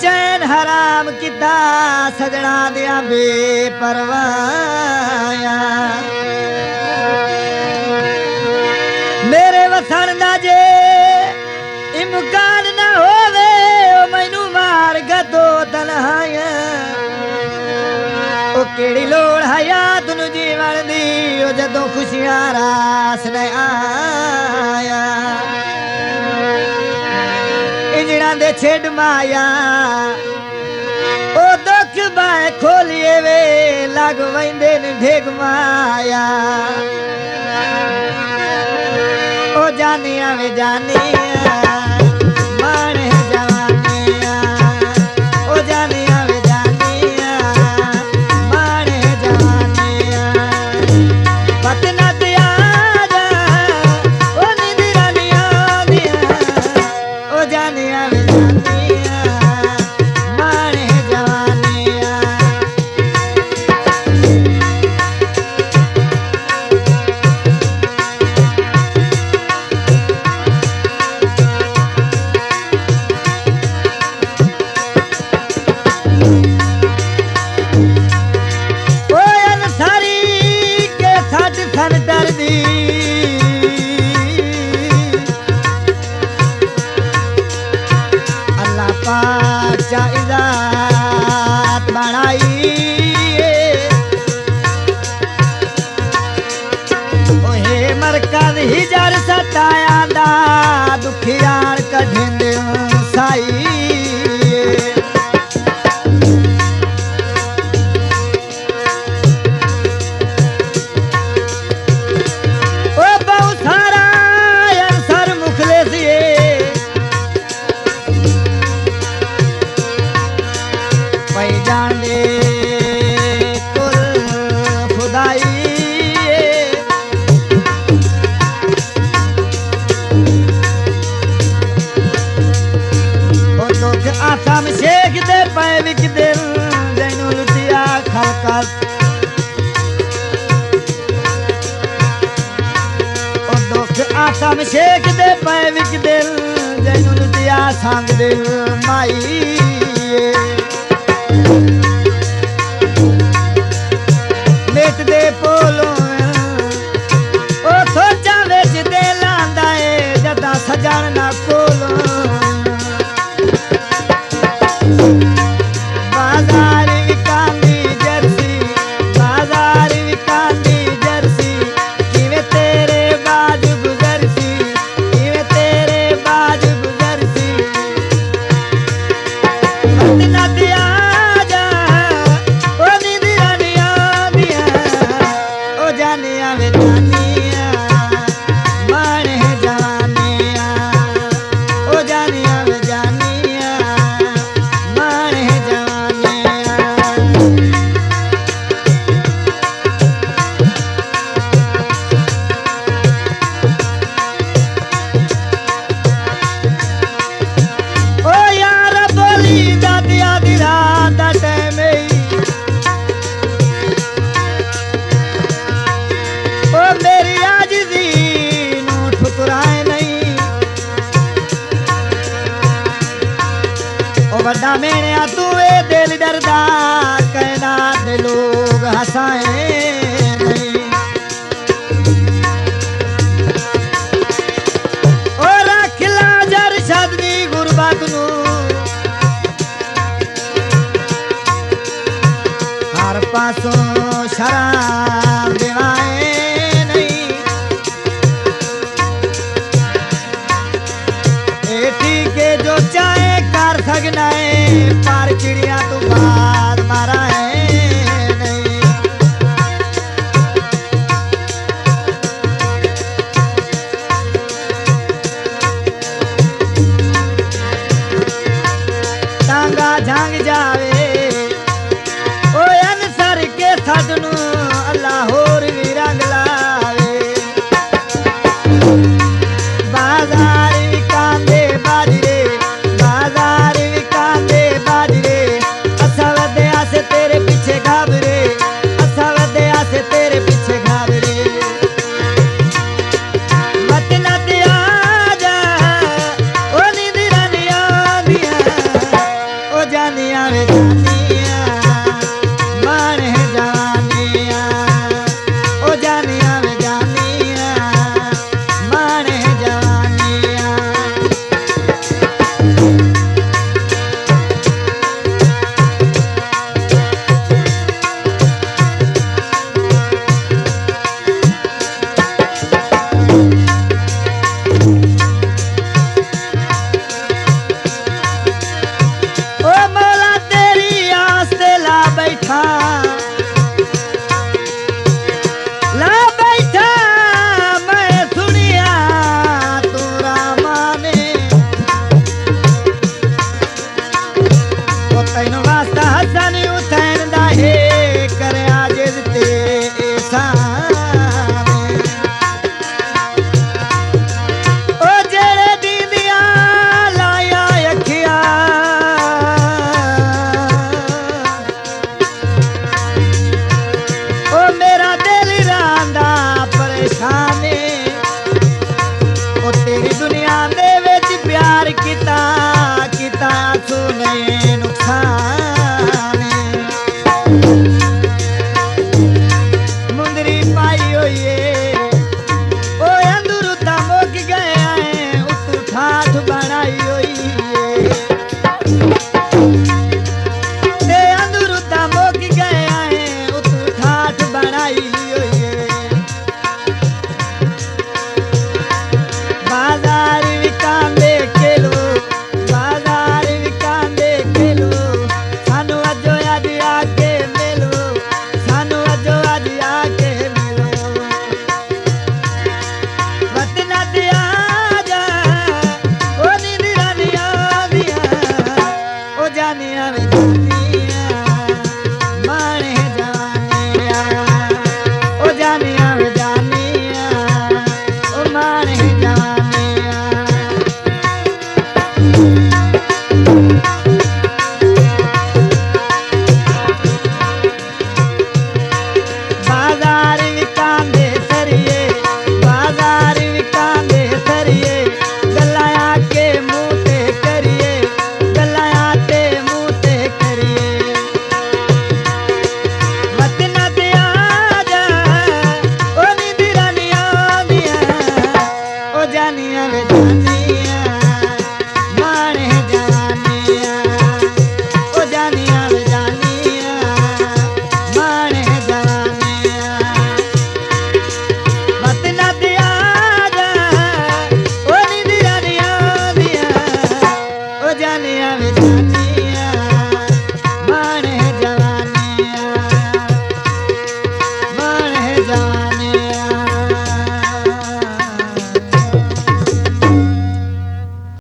चैन हराम किता सजना दिया बेपरवाया मेरे वसन दा जे इम्कान ना होवे ओ मैनू मार गदो तन्हाया ओ केड़ी लोड़ हयात नू जीवन दी ओ जदों खुशियां रास न आया इंजणा दे छेड़ माया ओ दुख बाए खोलिए वे लग वैंदे ने ढेग माया ओ जानिया वे जानिया माने जवानिया ओ जानिया वे जानिया माने जवानिया पतना दिया जा ओ निंदिरा निया दिया ओ जानिया वे जानिया माने जवानिया सन दर्दी अल्लाह पाक जायदाद बनाई ओहे मरकज हिजर सताया दा दुखियार कढिंद साई आसम शेख दे पैविक दिल जैनू लुटिया खलकत ओ दुख आसम शेख दे पैविक दिल जैनू लुटिया संग दिल माई लेट दे पोलो ओ सोचा विच दे लांदा ए जदा सजन ना कोलो बाजार विकांदी जर्सी किवे तेरे बाज गुजरसी किवे तेरे बाज गुजरसी पतना दिया जा ओ निंदिरा निया दिया ओ जानिया वे जानिया माने जवानिया ओ जानिया वे जानिया माने जवानिया ओ यार बोली दादी आधी रात दा टाइम ओ मेरी आजिज़ी नू ठुकराए नहीं ओ वड्डा मेणिया तू ए दिल डरदा कहना दे लोग हसाए नहीं ओ रख ला जरशद दी गुरबत नू हर पासों शराब